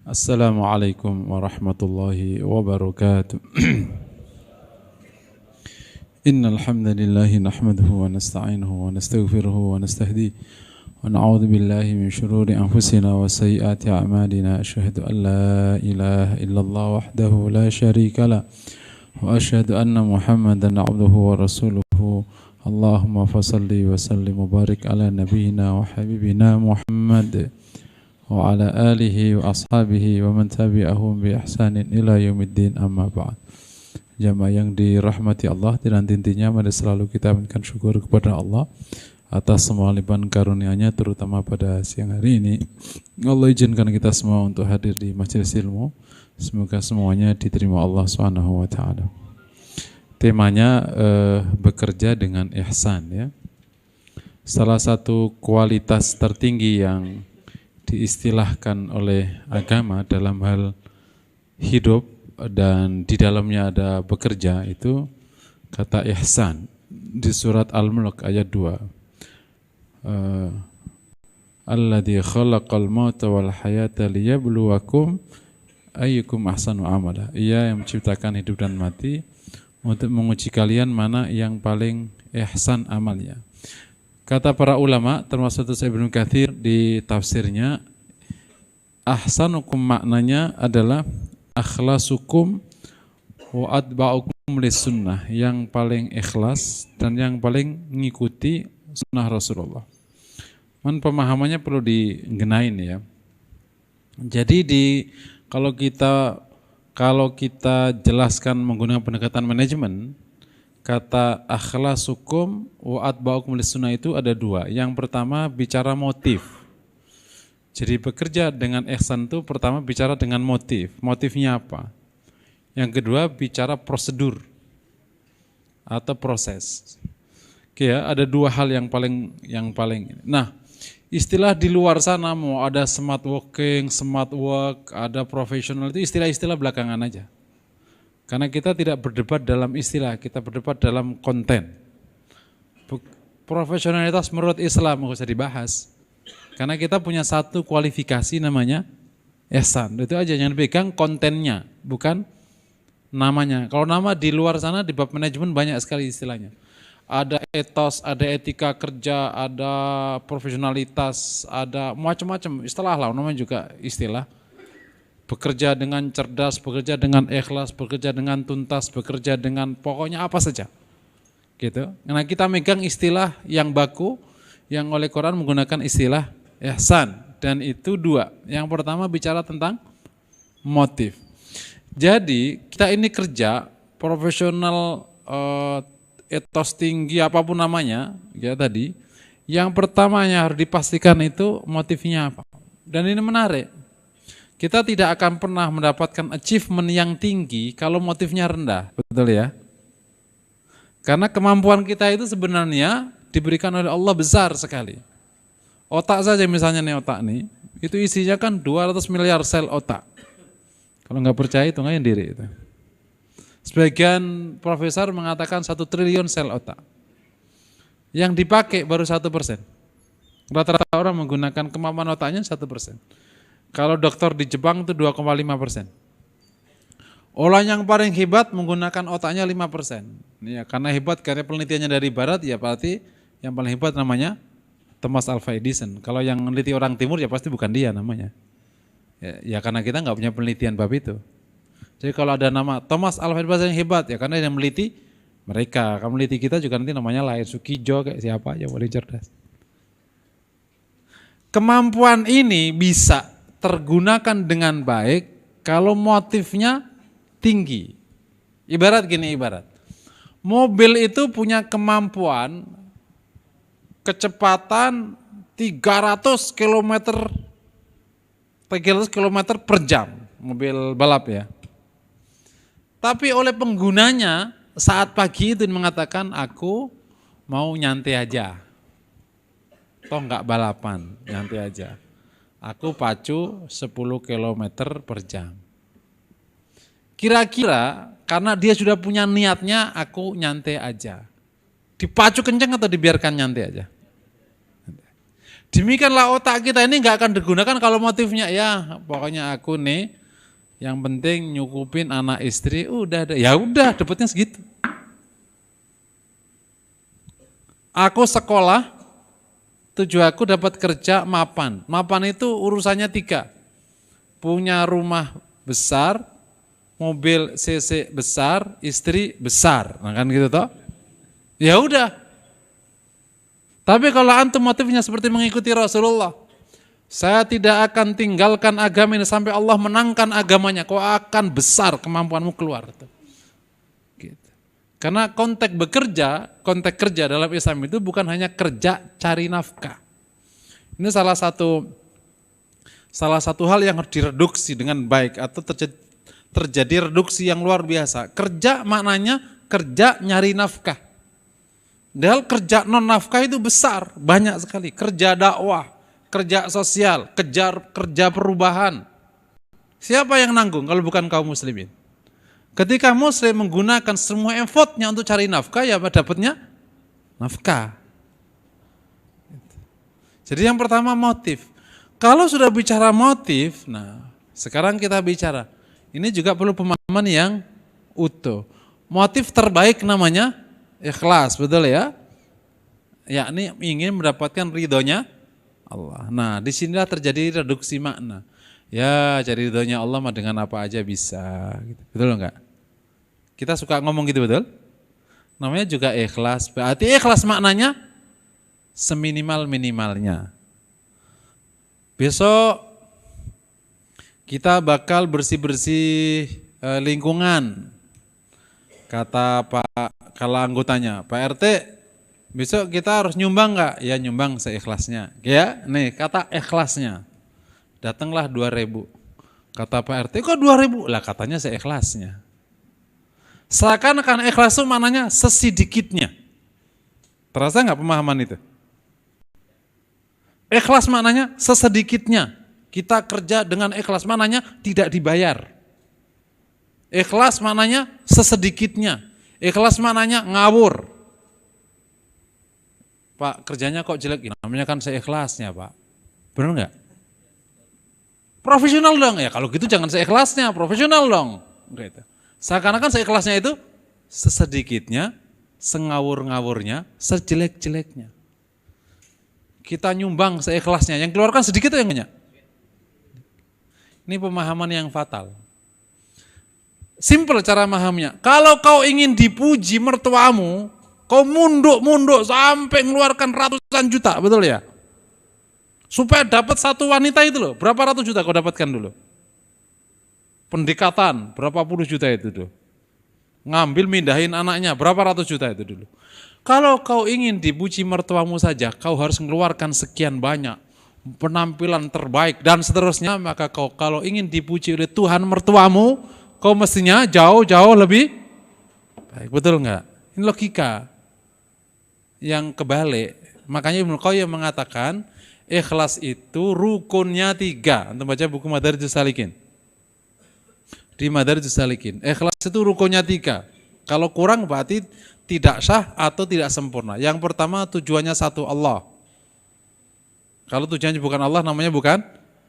Assalamualaikum warahmatullahi wabarakatuh. Innal hamdalillah nahmaduhu wa nasta'inuhu wa nastaghfiruhu wa nastahdihi wa na'udzu billahi min shururi anfusina wa sayyiati a'malina. Asyhadu an la ilaha illallah wahdahu la syarika lah wa asyhadu anna Muhammadan 'abduhu wa rasuluhu. Allahumma fashalli wa sallim wa barik ala nabiyyina wa habibina Muhammad wa ala alihi wa ashabihi wa man tabi'ahum bi ihsanin ila yaumiddin, amma ba'd. Jamaah yang dirahmati Allah, dinanti-nantinya mari selalu kita minta syukur kepada Allah atas semua limpahan karunia-Nya, terutama pada siang hari ini. Allah izinkan kita semua untuk hadir di majelis ilmu. Semoga semuanya diterima Allah Subhanahu wa taala. Temanya bekerja dengan ihsan, ya. Salah satu kualitas tertinggi yang diistilahkan oleh agama dalam hal hidup dan di dalamnya ada bekerja, itu kata ihsan di surat Al-Mulk ayat 2. Alladzi khalaqal mauta wal hayata liyabluwakum ayyukum ahsanu amala. Ia yang menciptakan hidup dan mati untuk menguji kalian mana yang paling ihsan amalnya. Kata para ulama, termasuk Ibnu Katsir di tafsirnya, ahsanukum maknanya adalah akhlasukum wa atba'ukum lis-sunnah, yang paling ikhlas dan yang paling mengikuti sunnah Rasulullah. Pemahamannya perlu digenain, ya. Jadi kalau kita jelaskan menggunakan pendekatan manajemen, kata akhlasukum wa atba'ukum lis-sunnah itu ada dua. Yang pertama bicara motif. Jadi bekerja dengan ihsan itu pertama bicara dengan motif. Motifnya apa? Yang kedua bicara prosedur atau proses. Oke, ya, ada dua hal yang paling. Nah, istilah di luar sana mau ada smart working, smart work, ada profesional, itu istilah-istilah belakangan aja. Karena kita tidak berdebat dalam istilah, kita berdebat dalam konten. Profesionalitas menurut Islam nggak usah dibahas. Karena kita punya satu kualifikasi namanya ihsan. Itu aja yang dipegang kontennya, bukan namanya. Kalau nama di luar sana di bab manajemen banyak sekali istilahnya. Ada etos, ada etika kerja, ada profesionalitas, ada macam-macam istilah lah, namanya juga istilah. Bekerja dengan cerdas, bekerja dengan ikhlas, bekerja dengan tuntas, bekerja dengan pokoknya apa saja. Gitu. Nah, kita megang istilah yang baku, yang oleh Quran menggunakan istilah ihsan, dan itu dua. Yang pertama bicara tentang motif. Jadi kita ini kerja profesional, etos tinggi apapun namanya, ya tadi. Yang pertamanya harus dipastikan itu motifnya apa. Dan ini menarik. Kita tidak akan pernah mendapatkan achievement yang tinggi kalau motifnya rendah, betul ya? Karena kemampuan kita itu sebenarnya diberikan oleh Allah besar sekali. Otak saja misalnya nih, otak nih, itu isinya kan 200 miliar sel otak. Kalau nggak percaya hitung aja sendiri itu. Sebagian profesor mengatakan 1 triliun sel otak. Yang dipakai baru 1%. Rata-rata orang menggunakan kemampuan otaknya 1%. Kalau dokter di Jepang itu 2,5%. Orang yang paling hebat menggunakan otaknya 5%. Ya, karena hebat karena penelitiannya dari barat, ya berarti yang paling hebat namanya Thomas Alva Edison. Kalau yang meneliti orang timur ya pasti bukan dia namanya. Ya karena kita nggak punya penelitian bab itu. Jadi kalau ada nama Thomas Alva Edison yang hebat, ya karena yang meneliti mereka. Kalau meneliti kita juga nanti namanya lain, Sukijo kayak siapa aja boleh cerdas. Kemampuan ini bisa tergunakan dengan baik kalau motifnya tinggi. Ibarat gini, mobil itu punya kemampuan kecepatan 300 km per jam, mobil balap ya. Tapi oleh penggunanya saat pagi itu mengatakan aku mau nyantai aja. Toh enggak balapan, nyantai aja. Aku pacu 10 km per jam. Kira-kira karena dia sudah punya niatnya, aku nyantai aja. Dipacu kencang atau dibiarkan nyantai aja? Demikianlah otak kita ini nggak akan digunakan kalau motifnya ya pokoknya aku nih yang penting nyukupin anak istri, udah ya udah dapatnya segitu. Aku sekolah, tujuan aku dapat kerja mapan. Mapan itu urusannya 3. Punya rumah besar, mobil CC besar, istri besar. Nah kan gitu toh? Ya udah. Tapi kalau antum motifnya seperti mengikuti Rasulullah, saya tidak akan tinggalkan agama ini sampai Allah menangkan agamanya. Kau akan besar kemampuanmu keluar. Gitu. Karena konteks kerja dalam Islam itu bukan hanya kerja cari nafkah. Ini salah satu hal yang harus direduksi dengan baik atau terjadi reduksi yang luar biasa. Kerja maknanya kerja nyari nafkah. Padahal kerja non nafkah itu besar, banyak sekali. Kerja dakwah, kerja sosial, kerja perubahan. Siapa yang nanggung kalau bukan kaum muslimin? Ketika muslim menggunakan semua effortnya untuk cari nafkah, ya dapatnya nafkah. Jadi yang pertama motif. Kalau sudah bicara motif, nah sekarang kita bicara. Ini juga perlu pemahaman yang utuh. Motif terbaik namanya ikhlas, betul ya? Yakni ingin mendapatkan ridhonya Allah. Nah, disinilah terjadi reduksi makna. Ya, cari ridhonya Allah mah dengan apa aja bisa. Betul enggak? Kita suka ngomong gitu, betul? Namanya juga ikhlas. Berarti ikhlas maknanya seminimal-minimalnya. Besok kita bakal bersih-bersih lingkungan. Kata Pak, kalau anggotanya, Pak RT, besok kita harus nyumbang enggak? Ya nyumbang seikhlasnya. Ya, nih kata ikhlasnya. Datanglah 2.000. Kata Pak RT, kok 2.000? Lah katanya seikhlasnya. Seakan-akan ikhlas itu maknanya sesedikitnya. Terasa enggak pemahaman itu? Ikhlas maknanya sesedikitnya. Kita kerja dengan ikhlas maknanya tidak dibayar. Ikhlas maknanya sesedikitnya. Ikhlas maknanya ngawur. Pak, kerjanya kok jelek? Namanya kan seikhlasnya, Pak. Benar enggak? Profesional dong. Ya kalau gitu jangan seikhlasnya, profesional dong. Gitu. Seakan-akan seikhlasnya itu sesedikitnya, sengawur-ngawurnya, sejelek-jeleknya. Kita nyumbang seikhlasnya, yang keluarkan sedikit atau yang banyak? Ini pemahaman yang fatal. Simple cara memahaminya. Kalau kau ingin dipuji mertuamu, kau munduk-munduk sampai mengeluarkan ratusan juta, betul ya? Supaya dapat satu wanita itu loh, berapa ratus juta kau dapatkan dulu? Pendekatan, berapa puluh juta itu dulu? Ngambil mindahin anaknya, berapa ratus juta itu dulu? Kalau kau ingin dipuji mertuamu saja, kau harus mengeluarkan sekian banyak, penampilan terbaik dan seterusnya, maka kau kalau ingin dipuji oleh Tuhan mertuamu, kau mestinya jauh-jauh lebih baik, betul enggak? Ini logika yang kebalik. Makanya Ibnu Qayyim mengatakan ikhlas itu rukunnya 3. Antum baca buku Madarijus Salikin. Di Madarijus Salikin, ikhlas itu rukunnya 3. Kalau kurang berarti tidak sah atau tidak sempurna. Yang pertama tujuannya satu, Allah. Kalau tujuannya bukan Allah namanya bukan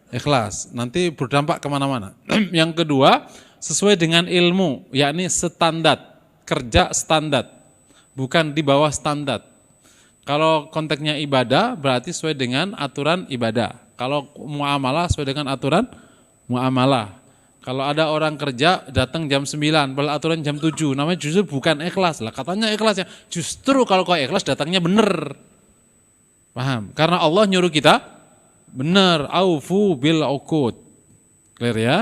ikhlas. Nanti berdampak kemana-mana. Yang kedua sesuai dengan ilmu, yakni standar, kerja standar, bukan di bawah standar. Kalau konteksnya ibadah berarti sesuai dengan aturan ibadah. Kalau muamalah sesuai dengan aturan muamalah. Kalau ada orang kerja datang jam 9, padahal aturan jam 7, namanya justru bukan ikhlas. Lah katanya ikhlasnya, justru kalau kau ikhlas datangnya benar. Paham? Karena Allah nyuruh kita benar, aufu bil uqud. Clear ya?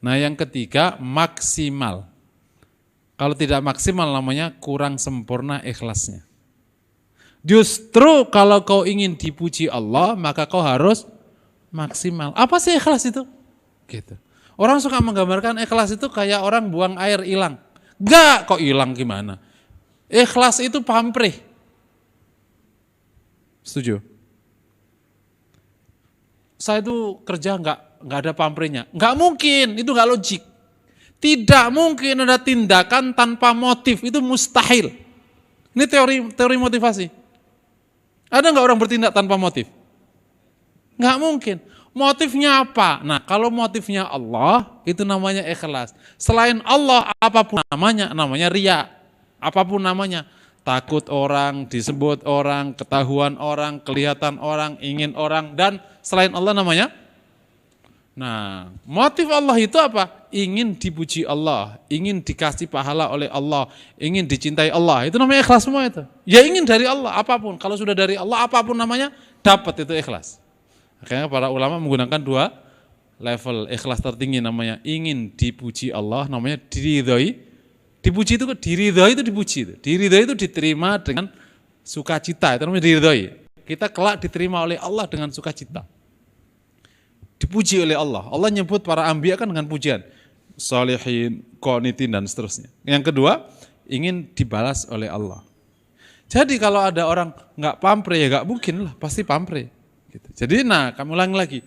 Nah yang ketiga maksimal. Kalau tidak maksimal namanya kurang sempurna ikhlasnya. Justru kalau kau ingin dipuji Allah maka kau harus maksimal. Apa sih ikhlas itu? Gitu. Orang suka menggambarkan ikhlas itu kayak orang buang air hilang. Enggak, kok hilang gimana? Ikhlas itu pamrih. Setuju? Saya itu kerja enggak ada pamrihnya. Enggak mungkin, itu enggak logik. Tidak mungkin ada tindakan tanpa motif, itu mustahil. Ini teori motivasi. Ada enggak orang bertindak tanpa motif? Nggak mungkin. Motifnya apa? Nah, kalau motifnya Allah, itu namanya ikhlas. Selain Allah, apapun namanya riya. Apapun namanya. Takut orang, disebut orang, ketahuan orang, kelihatan orang, ingin orang, dan selain Allah namanya. Nah, motif Allah itu apa? Ingin dipuji Allah, ingin dikasih pahala oleh Allah, ingin dicintai Allah. Itu namanya ikhlas semua itu. Ya ingin dari Allah, apapun. Kalau sudah dari Allah, apapun namanya, dapat itu ikhlas. Akhirnya para ulama menggunakan dua level ikhlas tertinggi, namanya ingin dipuji Allah, namanya diridhoi. Dipuji itu diridhoi, itu dipuji itu. Diridhoi itu diterima dengan sukacita, itu namanya diridhoi. Kita kelak diterima oleh Allah dengan sukacita. Dipuji oleh Allah. Allah nyebut para anbiya kan dengan pujian. Sholihin, qanitin dan seterusnya. Yang kedua, ingin dibalas oleh Allah. Jadi kalau ada orang nggak pamre ya nggak mungkin lah, pasti pamre. Gitu. Jadi kami ulangi lagi,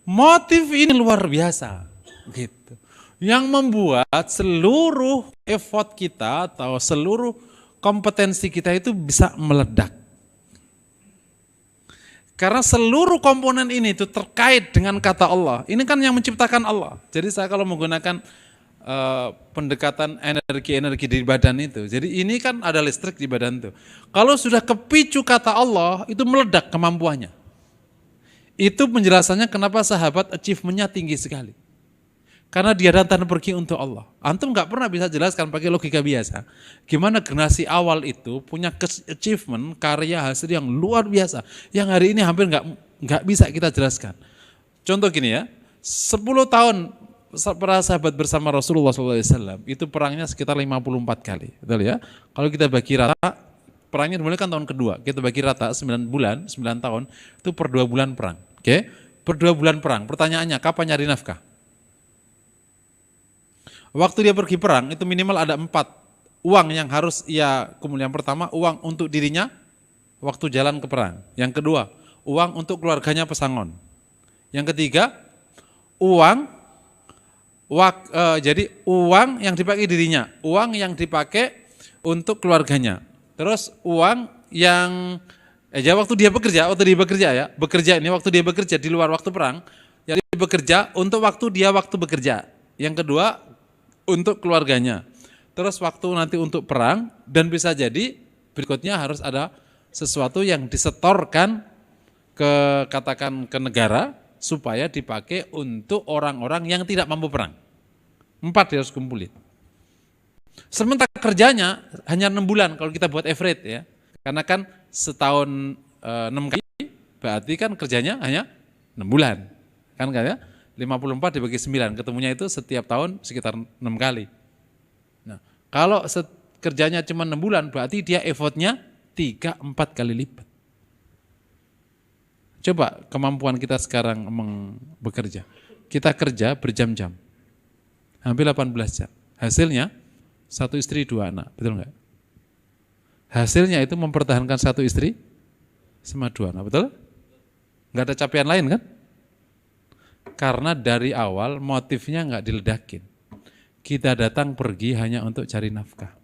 motif ini luar biasa, gitu. Yang membuat seluruh effort kita atau seluruh kompetensi kita itu bisa meledak. Karena seluruh komponen ini itu terkait dengan kata Allah. Ini kan yang menciptakan Allah. Jadi saya kalau menggunakan pendekatan energi-energi di badan itu. Jadi ini kan ada listrik di badan itu. Kalau sudah kepicu kata Allah, itu meledak kemampuannya. Itu penjelasannya kenapa sahabat achievement-nya tinggi sekali. Karena dia datang pergi untuk Allah. Antum nggak pernah bisa jelaskan pakai logika biasa. Gimana generasi awal itu punya achievement, karya hasil yang luar biasa. Yang hari ini hampir nggak bisa kita jelaskan. Contoh gini ya, 10 tahun para sahabat bersama Rasulullah SAW, itu perangnya sekitar 54 kali. Betul ya? Kalau kita bagi rata, perangnya dimulai kan tahun kedua. Kita bagi rata 9 bulan, 9 tahun, itu per 2 bulan perang. Oke, per 2 bulan perang. Pertanyaannya, kapan nyari nafkah? Waktu dia pergi perang, itu minimal ada 4 uang yang harus ia kumpul. Yang pertama, uang untuk dirinya waktu jalan ke perang. Yang kedua, uang untuk keluarganya pesangon. Yang ketiga, jadi uang yang dipakai dirinya, uang yang dipakai untuk keluarganya. Terus uang yang waktu dia bekerja ya, waktu dia bekerja di luar waktu perang, jadi bekerja untuk waktu dia bekerja. Yang kedua untuk keluarganya. Terus waktu nanti untuk perang, dan bisa jadi berikutnya harus ada sesuatu yang disetorkan ke negara supaya dipakai untuk orang-orang yang tidak mampu perang. 4 dia harus kumpulin. Sementara kerjanya hanya 6 bulan kalau kita buat average ya. Karena kan setahun 6 kali, berarti kan kerjanya hanya 6 bulan. Kan ya? 54 dibagi 9, ketemunya itu setiap tahun sekitar 6 kali. Nah, kalau kerjanya cuma 6 bulan, berarti dia effortnya 3-4 kali lipat. Coba kemampuan kita sekarang bekerja. Kita kerja berjam-jam, hampir 18 jam. Hasilnya 1 istri 2 anak, betul nggak? Hasilnya itu mempertahankan 1 istri sama 2 anak, betul? Nggak ada capaian lain kan? Karena dari awal motifnya nggak diledakin. Kita datang pergi hanya untuk cari nafkah.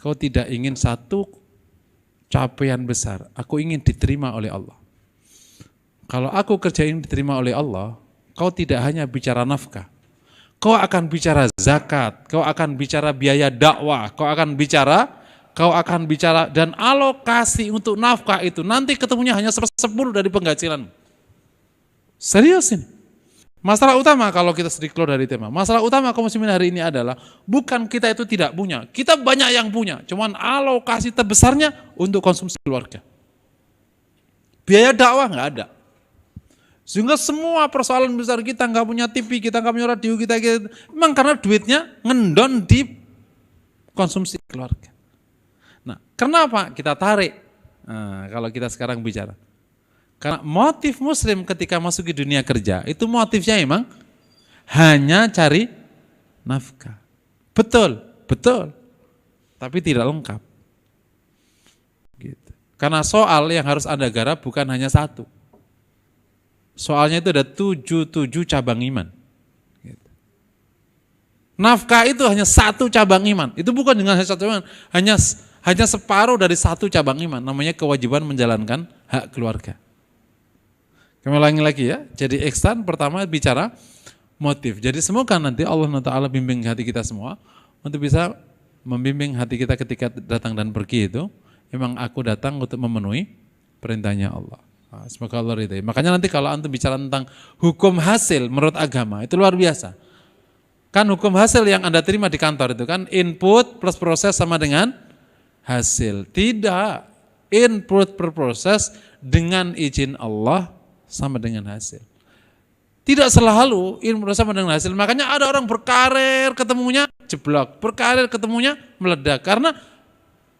Kau tidak ingin satu capaian besar, aku ingin diterima oleh Allah. Kalau aku kerja ini diterima oleh Allah, kau tidak hanya bicara nafkah, kau akan bicara zakat, kau akan bicara biaya dakwah, kau akan bicara dan alokasi untuk nafkah itu nanti ketemunya hanya 1/10 dari penghasilanmu. Serius ini. Masalah utama kalau kita sedikit keluar dari tema, masalah utama kaum muslimin hari ini adalah bukan kita itu tidak punya, kita banyak yang punya, cuman alokasi terbesarnya untuk konsumsi keluarga. Biaya dakwah nggak ada. Sehingga semua persoalan besar kita nggak punya TV, kita nggak punya radio, kita memang karena duitnya ngendon di konsumsi keluarga. Nah, kenapa kita tarik? Nah, kalau kita sekarang bicara. Karena motif muslim ketika masuk ke dunia kerja, itu motifnya emang hanya cari nafkah. Betul. Tapi tidak lengkap. Gitu. Karena soal yang harus Anda garap bukan hanya 1. Soalnya itu ada 7 cabang iman. Gitu. Nafkah itu hanya 1 cabang iman. Itu bukan dengan hanya 1 cabang iman, hanya separuh dari 1 cabang iman. Namanya kewajiban menjalankan hak keluarga. Kami ulangi lagi ya. Jadi ihsan pertama bicara motif. Jadi semoga nanti Allah Ta'ala bimbing hati kita semua untuk bisa membimbing hati kita ketika datang dan pergi itu. Memang aku datang untuk memenuhi perintahnya Allah. Nah, semoga Allah ridhai. Makanya nanti kalau antum bicara tentang hukum hasil menurut agama itu luar biasa. Kan hukum hasil yang Anda terima di kantor itu kan input plus proses sama dengan hasil. Tidak. Input per proses dengan izin Allah sama dengan hasil. Tidak selalu input sama dengan hasil. Makanya ada orang berkarir ketemunya jeblok, berkarir ketemunya meledak. Karena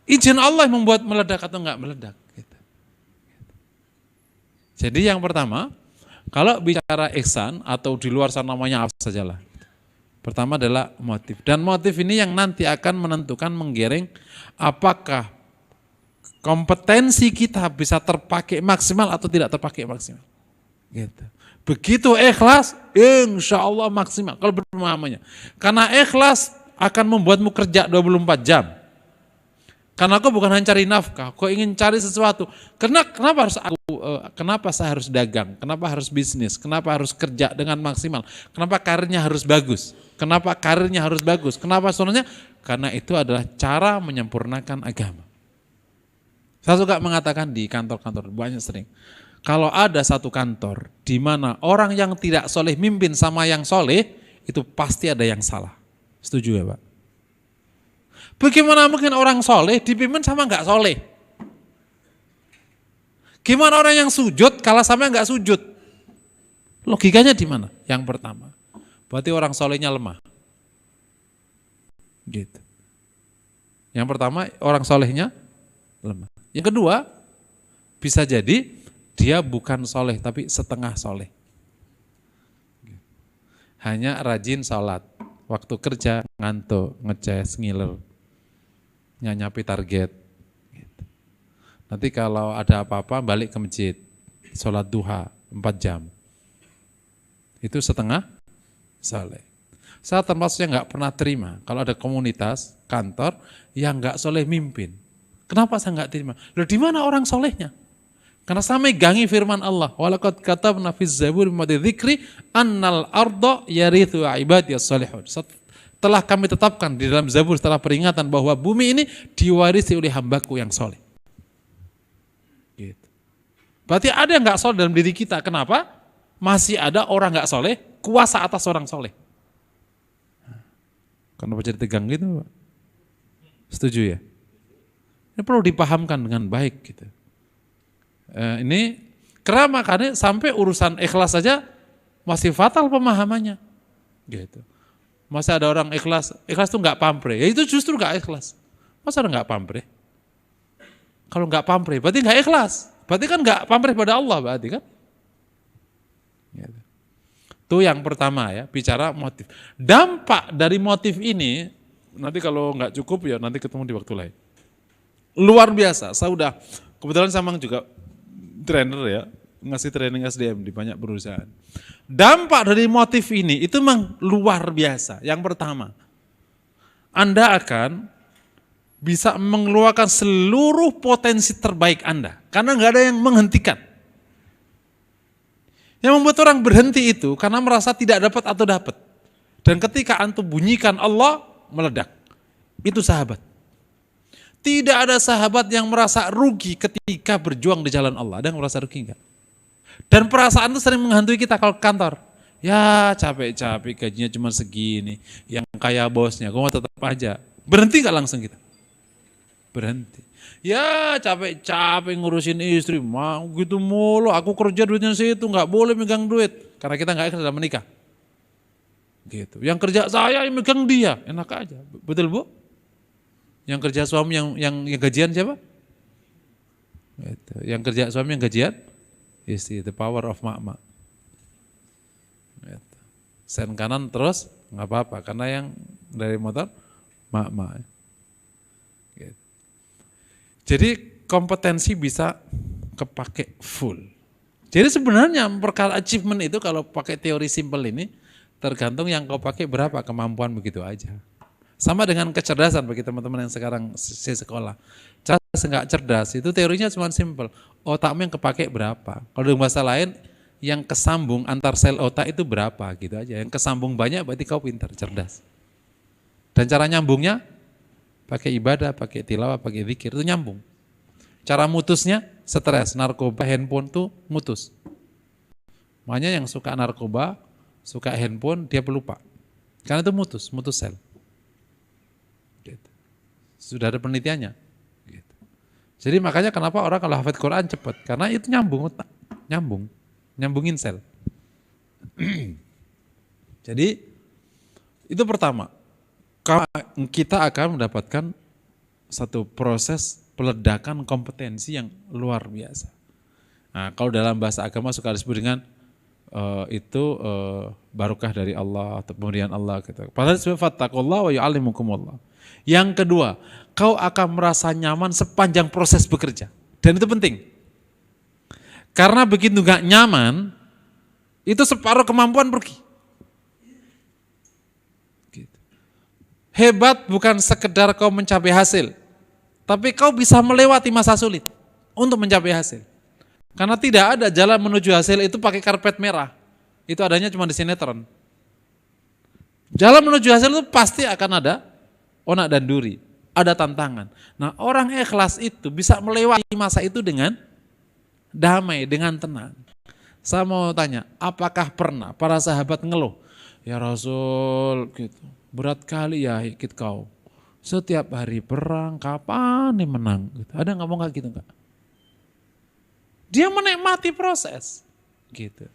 izin Allah yang membuat meledak atau enggak meledak. Gitu. Jadi yang pertama, kalau bicara ihsan atau di luar sana namanya apa sajalah. Pertama adalah motif. Dan motif ini yang nanti akan menentukan menggiring apakah kompetensi kita bisa terpakai maksimal atau tidak terpakai maksimal. Gitu. Begitu ikhlas, insya Allah maksimal. Kalau berpemahamannya. Karena ikhlas akan membuatmu kerja 24 jam. Karena aku bukan hanya cari nafkah, aku ingin cari sesuatu. Kenapa saya harus dagang? Kenapa harus bisnis? Kenapa harus kerja dengan maksimal? Kenapa karirnya harus bagus? Kenapa karirnya harus bagus? Kenapa soalnya? Karena itu adalah cara menyempurnakan agama. Saya suka mengatakan di kantor-kantor, banyak sering. Kalau ada satu kantor di mana orang yang tidak soleh mimpin sama yang soleh, itu pasti ada yang salah. Setuju ya Pak? Bagaimana mungkin orang soleh dipimpin sama nggak soleh? Gimana orang yang sujud kalah sama yang nggak sujud? Logikanya di mana? Yang pertama, berarti orang solehnya lemah. Gitu. Yang pertama, orang solehnya lemah. Yang kedua, bisa jadi dia bukan soleh tapi setengah soleh. Hanya rajin sholat, waktu kerja ngantuk, ngeces, ngiler, nyanyapi target. Nanti kalau ada apa-apa balik ke masjid, sholat duha 4 jam. Itu setengah soleh. Saya termasuk yang nggak pernah terima kalau ada komunitas kantor yang nggak soleh mimpin. Kenapa saya nggak terima? Loh di mana orang solehnya? Karena saya megangi firman Allah. Walaqad katabna fiz zabur ba'da dzikri annal arda yarithu ibadiyas salihun. Telah kami tetapkan di dalam Zabur setelah peringatan bahwa bumi ini diwarisi oleh hambaku yang soleh. Gitu. Berarti ada yang nggak soleh dalam diri kita. Kenapa? Masih ada orang nggak soleh kuasa atas orang soleh. Kenapa jadi tegang gitu, Pak? Setuju ya? Ini perlu dipahamkan dengan baik gitu. Ini karena makanya sampai urusan ikhlas saja masih fatal pemahamannya. Gitu. Masa ada orang ikhlas itu nggak pamrih. Ya itu justru nggak ikhlas. Masa ada nggak pamrih? Kalau nggak pamrih berarti nggak ikhlas. Berarti kan nggak pamrih pada Allah berarti kan? Gitu. Itu yang pertama ya, bicara motif. Dampak dari motif ini nanti kalau nggak cukup ya nanti ketemu di waktu lain. Luar biasa, saya udah kebetulan sama juga trainer ya, ngasih training SDM di banyak perusahaan. Dampak dari motif ini itu memang luar biasa. Yang pertama, Anda akan bisa mengeluarkan seluruh potensi terbaik Anda, karena nggak ada yang menghentikan. Yang membuat orang berhenti itu karena merasa tidak dapat atau dapat. Dan ketika antum bunyikan Allah, meledak. Itu sahabat. Tidak ada sahabat yang merasa rugi ketika berjuang di jalan Allah. Ada yang merasa rugi enggak? Dan perasaan itu sering menghantui kita kalau kantor. Ya capek-capek gajinya cuma segini. Yang kaya bosnya, gue mau tetap aja. Berhenti enggak langsung kita? Berhenti. Ya capek-capek ngurusin istri. Mau gitu mulu, aku kerja duitnya situ, enggak boleh megang duit. Karena kita enggak ikhlas dalam menikah. Gitu. Yang kerja saya yang megang dia, enak aja. Betul Bu? Yang kerja suami yang gajian siapa? Gitu. Yang kerja suami yang gajian istri, the power of mak-mak. Gitu. Sen kanan terus nggak apa-apa karena yang dari motor mak-mak. Gitu. Jadi kompetensi bisa kepake full. Jadi sebenarnya perkara achievement itu kalau pakai teori simpel ini tergantung yang kau pakai berapa kemampuan begitu aja. Sama dengan kecerdasan bagi teman-teman yang sekarang sekolah. Cerdas enggak cerdas itu teorinya cuma simpel. Otakmu yang kepake berapa? Kalau dengan bahasa lain, yang kesambung antar sel otak itu berapa gitu aja. Yang kesambung banyak berarti kau pintar, cerdas. Dan cara nyambungnya pakai ibadah, pakai tilawah, pakai zikir itu nyambung. Cara mutusnya stres, narkoba, handphone tuh mutus. Makanya yang suka narkoba, suka handphone dia pelupa. Karena itu mutus sel. Gitu. Sudah ada penelitiannya. Gitu. Jadi makanya kenapa orang kalau hafal Quran cepat, karena itu nyambung otak, nyambungin sel. Jadi itu pertama, kita akan mendapatkan satu proses peledakan kompetensi yang luar biasa. Nah, kalau dalam bahasa agama suka disebut dengan barokah dari Allah atau pemberian Allah gitu. Padahal fattaqullaha wa yu'allimukumullah. Yang kedua, kau akan merasa nyaman sepanjang proses bekerja. Dan itu penting. Karena begitu gak nyaman, itu separuh kemampuan pergi. Gitu. Hebat bukan sekedar kau mencapai hasil, tapi kau bisa melewati masa sulit untuk mencapai hasil. Karena tidak ada jalan menuju hasil itu pakai karpet merah. Itu adanya cuma di sinetron. Jalan menuju hasil itu pasti akan ada onak dan duri, ada tantangan. Nah, orang ikhlas itu bisa melewati masa itu dengan damai, dengan tenang. Saya mau tanya, apakah pernah para sahabat ngeluh? Ya Rasul, gitu, berat kali ya hikit kau. Setiap hari perang, kapan nih menang? Gitu. Ada nggak mau nggak gitu nggak? Dia menikmati proses, gitu.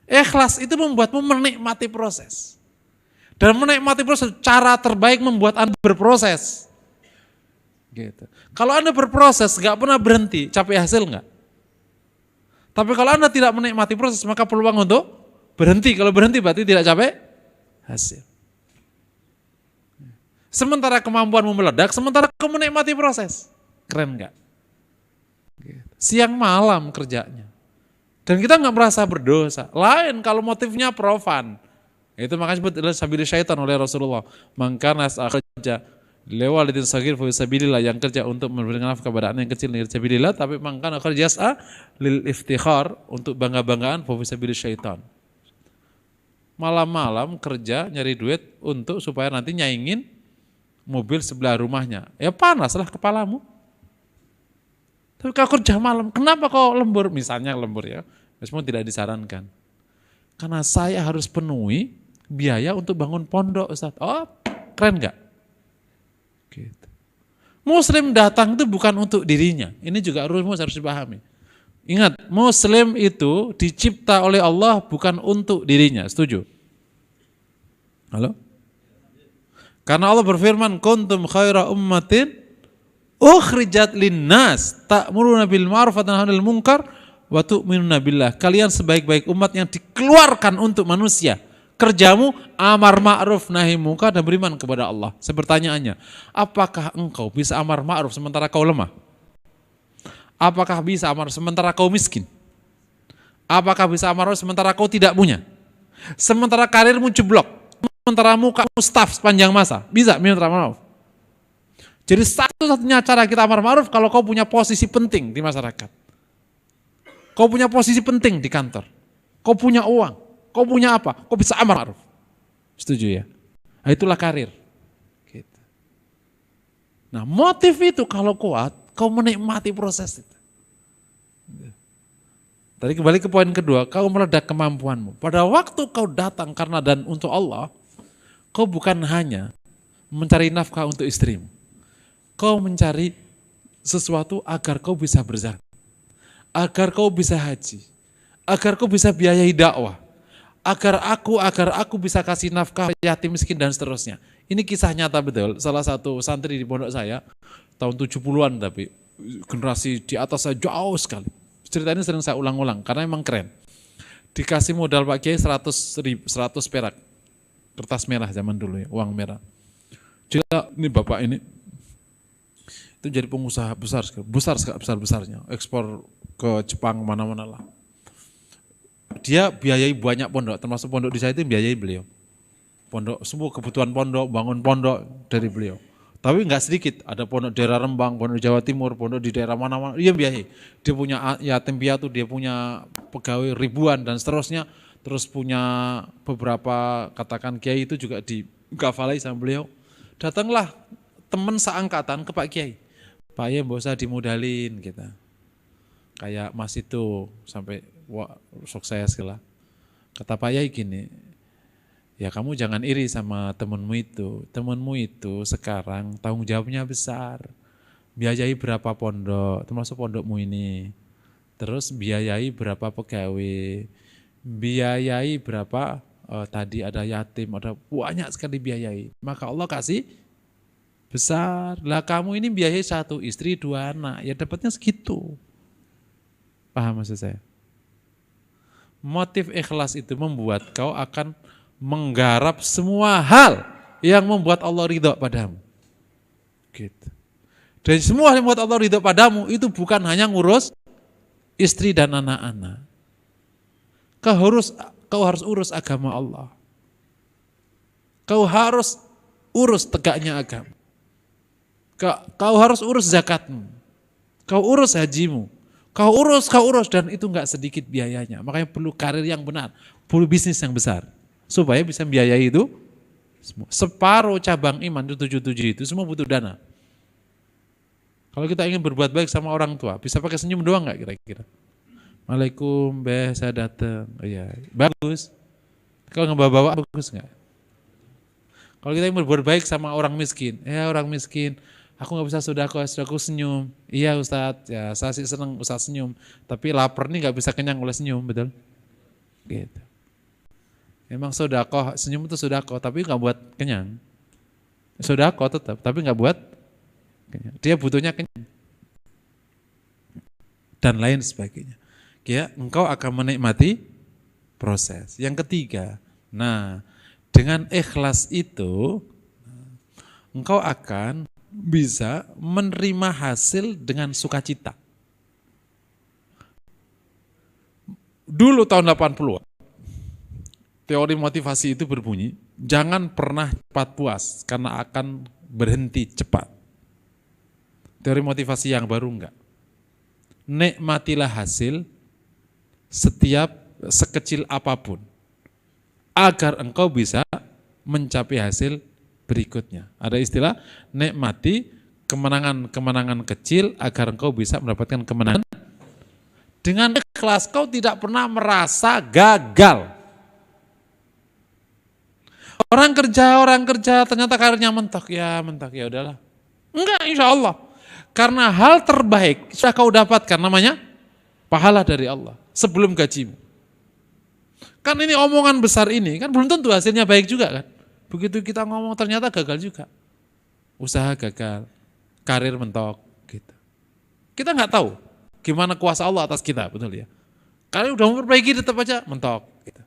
Ikhlas itu membuatmu menikmati proses. Dan menikmati proses, cara terbaik membuat Anda berproses. Gitu. Kalau Anda berproses, nggak pernah berhenti, capai hasil nggak? Tapi kalau Anda tidak menikmati proses, maka peluang untuk berhenti. Kalau berhenti berarti tidak capai hasil. Sementara kemampuanmu meledak, sementara kamu menikmati proses. Keren nggak? Siang malam kerjanya. Dan kita nggak merasa berdosa. Lain kalau motifnya profan. Itu makanya disebut sabili syaitan oleh Rasulullah. Mangkana kerja lewalidin sagir fi sabilillah, yang kerja untuk memberikan nafkah kepada anak yang kecil fi sabilillah, tapi mangkana kerja lil iftikhar, untuk bangga-banggaan fi sabilil syaitan. Malam-malam kerja nyari duit untuk supaya nanti nyaingin mobil sebelah rumahnya. Ya panaslah kepalamu. Tapi kau kerja malam, kenapa kau lembur? Misalnya lembur ya, meskipun tidak disarankan. Karena saya harus penuhi biaya untuk bangun pondok, Ustaz. Oh, keren gak? Gitu. Muslim datang itu bukan untuk dirinya. Ini juga rumus harus dipahami. Ingat, Muslim itu dicipta oleh Allah bukan untuk dirinya. Setuju? Halo? Karena Allah berfirman, kuntum khaira ummatin ukhrijat linnas ta'muruna bil ma'ruf wa tanhauna 'anil munkar wa tu'minuna billah. Kalian sebaik-baik umat yang dikeluarkan untuk manusia. Kerjamu amar ma'ruf nahi munkar dan beriman kepada Allah. Pertanyaannya, apakah engkau bisa amar ma'ruf sementara kau lemah? Apakah bisa amar sementara kau miskin? Apakah bisa amar ma'ruf sementara kau tidak punya? Sementara karirmu jeblok, sementara mukamu staf sepanjang masa, bisa minta maaf? Jadi satu-satunya cara kita amar ma'ruf kalau kau punya posisi penting di masyarakat. Kau punya posisi penting di kantor. Kau punya uang. Kau punya apa? Kau bisa amar ma'ruf. Setuju ya? Nah, itulah karir. Gitu. Nah, motif itu kalau kuat, kau menikmati proses itu. Tadi kembali ke poin kedua, kau meledak kemampuanmu. Pada waktu kau datang karena dan untuk Allah, kau bukan hanya mencari nafkah untuk istrimu. Kau mencari sesuatu agar kau bisa berzakat, agar kau bisa haji, agar kau bisa biayai dakwah, agar aku bisa kasih nafkah yatim miskin dan seterusnya. Ini kisah nyata betul. Salah satu santri di pondok saya tahun 70-an, tapi generasi di atas saya jauh sekali. Cerita ini sering saya ulang-ulang karena memang keren. Dikasih modal Pak Kiai 100 perak, kertas merah zaman dulu ya, uang merah. Dia, ini bapak ini itu jadi pengusaha besar-besarnya, ekspor ke Jepang mana-mana lah. Dia biayai banyak pondok, termasuk pondok di saya itu biayai beliau. Pondok, semua kebutuhan pondok, bangun pondok dari beliau. Tapi nggak sedikit, ada pondok daerah Rembang, pondok Jawa Timur, pondok di daerah mana-mana, dia biayai. Dia punya yatim piatu, dia punya pegawai ribuan dan seterusnya, terus punya beberapa katakan kiai itu juga dikafalai sama beliau. Datanglah teman seangkatan ke Pak Kiai. Pak Kiai nggak usah dimodalin kita. Kayak Mas itu sampai wah, sukses lah. Kata Pak Kiai gini, ya kamu jangan iri sama temenmu itu. Temenmu itu sekarang tanggung jawabnya besar. Biayai berapa pondok, termasuk pondokmu ini. Terus biayai berapa pegawai, biayai berapa, tadi ada yatim, ada banyak sekali biayai. Maka Allah kasih besar. Lah kamu ini biayai 1 istri 2 anak, ya dapatnya segitu. Paham maksud saya? Motif ikhlas itu membuat kau akan menggarap semua hal yang membuat Allah ridho padamu. Gitu. Dan semua yang membuat Allah ridho padamu itu bukan hanya ngurus istri dan anak-anak. Kau harus urus agama Allah. Kau harus urus tegaknya agama. Kau harus urus zakatmu. Kau urus hajimu. Kau urus dan itu enggak sedikit biayanya. Makanya perlu karir yang benar, perlu bisnis yang besar supaya bisa biayai itu semua. Separuh cabang iman itu 77 itu semua butuh dana. Kalau kita ingin berbuat baik sama orang tua, bisa pakai senyum doang enggak kira-kira? Waalaikum, Beh, saya datang. Oh iya, bagus. Kalau ngebawa bagus enggak? Kalau kita ingin berbuat baik sama orang miskin, ya orang miskin, aku nggak bisa sedekah senyum. Iya Ustadz, ya saya sih senang Ustadz senyum. Tapi lapar nih nggak bisa kenyang oleh senyum, betul? Gitu. Emang sedekah, senyum itu sedekah, tapi nggak buat kenyang. Sedekah tetap, tapi nggak buat kenyang. Dia butuhnya kenyang. Dan lain sebagainya. Ya, engkau akan menikmati proses. Yang ketiga, nah dengan ikhlas itu, engkau akan bisa menerima hasil dengan sukacita. Dulu tahun 80-an, teori motivasi itu berbunyi, jangan pernah cepat puas karena akan berhenti cepat. Teori motivasi yang baru enggak. Nikmatilah hasil setiap sekecil apapun agar engkau bisa mencapai hasil berikutnya. Ada istilah nikmati kemenangan-kemenangan kecil agar engkau bisa mendapatkan kemenangan. Dengan ikhlas kau tidak pernah merasa gagal. Orang kerja ternyata karirnya mentok ya udahlah. Enggak, insya Allah. Karena hal terbaik sudah kau dapatkan namanya pahala dari Allah sebelum gajimu. Kan ini omongan besar ini kan belum tentu hasilnya baik juga kan. Begitu kita ngomong ternyata gagal juga. Usaha gagal, karir mentok gitu. Kita nggak tahu gimana kuasa Allah atas kita, betul ya. Kalau udah memperbaiki tetap aja mentok gitu.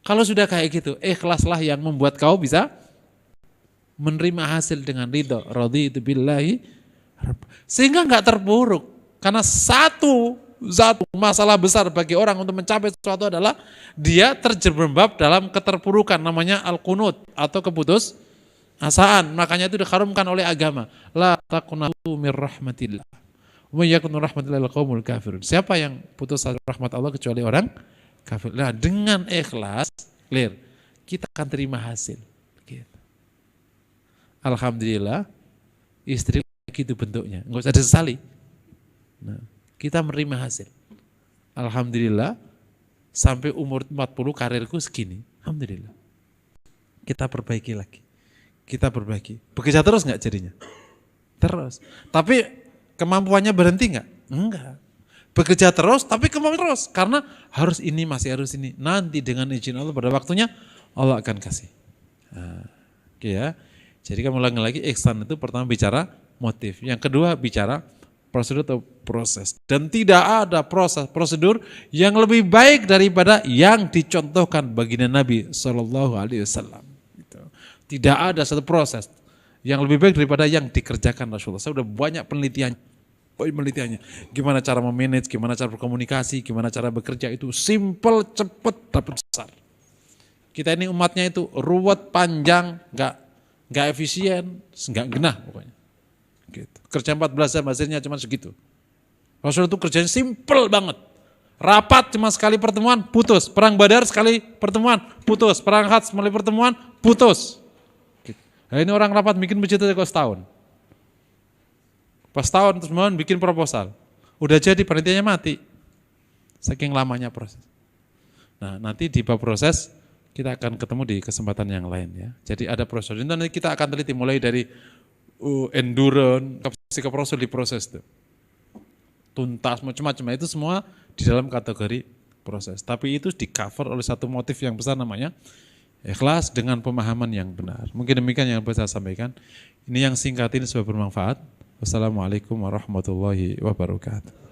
Kalau sudah kayak gitu, ikhlaslah yang membuat kau bisa menerima hasil dengan ridho. Raditu billahi. Sehingga nggak terpuruk. Karena satu masalah besar bagi orang untuk mencapai sesuatu adalah dia terjerembab dalam keterpurukan namanya al-qunut atau keputusasaan. Makanya itu diharamkan oleh agama. La taqnatu mir rahmatillah. Wa yakunu rahmatillah qaumul kafirun. Siapa yang putus rahmat Allah kecuali orang kafir. Nah, dengan ikhlas, clear, kita akan terima hasil. Gitu. Alhamdulillah, istri gitu bentuknya, nggak usah disesali. Nah, kita menerima hasil. Alhamdulillah, sampai umur 40 karirku segini. Alhamdulillah. Kita perbaiki lagi. Kita perbaiki. Bekerja terus nggak jadinya? Terus. Tapi kemampuannya berhenti nggak? Enggak. Bekerja terus, tapi kemampuan terus. Karena harus ini, masih harus ini. Nanti dengan izin Allah pada waktunya, Allah akan kasih. Nah, oke ya. Jadi kamu ulangi lagi, ihsan itu pertama bicara motif. Yang kedua bicara prosedur atau proses. Dan tidak ada prosedur yang lebih baik daripada yang dicontohkan baginda Nabi SAW. Gitu. Tidak ada satu proses yang lebih baik daripada yang dikerjakan Rasulullah. Saya sudah banyak penelitiannya. Gimana cara memanage, gimana cara berkomunikasi, gimana cara bekerja itu simple, cepat, dapat besar. Kita ini umatnya itu ruwet, panjang, nggak efisien, nggak genah pokoknya. Gitu. Kerja 14 jam hasilnya cuma segitu. Rasul itu kerjanya simple banget. Rapat cuma sekali pertemuan, putus. Perang Badar sekali pertemuan, putus. Perang Hads sekali pertemuan, putus. Nah, ini orang rapat bikin masjid aja kok setahun. Pas tahun terus mohon bikin proposal. Udah jadi panitianya mati. Saking lamanya proses. Nah, nanti di bab proses kita akan ketemu di kesempatan yang lain ya. Jadi ada proses. Nanti kita akan teliti mulai dari endurance, kapasitas proses di proses itu. Tuntas macam-macam itu semua di dalam kategori proses. Tapi itu di cover oleh satu motif yang besar namanya ikhlas dengan pemahaman yang benar. Mungkin demikian yang bisa saya sampaikan. Ini yang singkat ini supaya bermanfaat. Wassalamualaikum warahmatullahi wabarakatuh.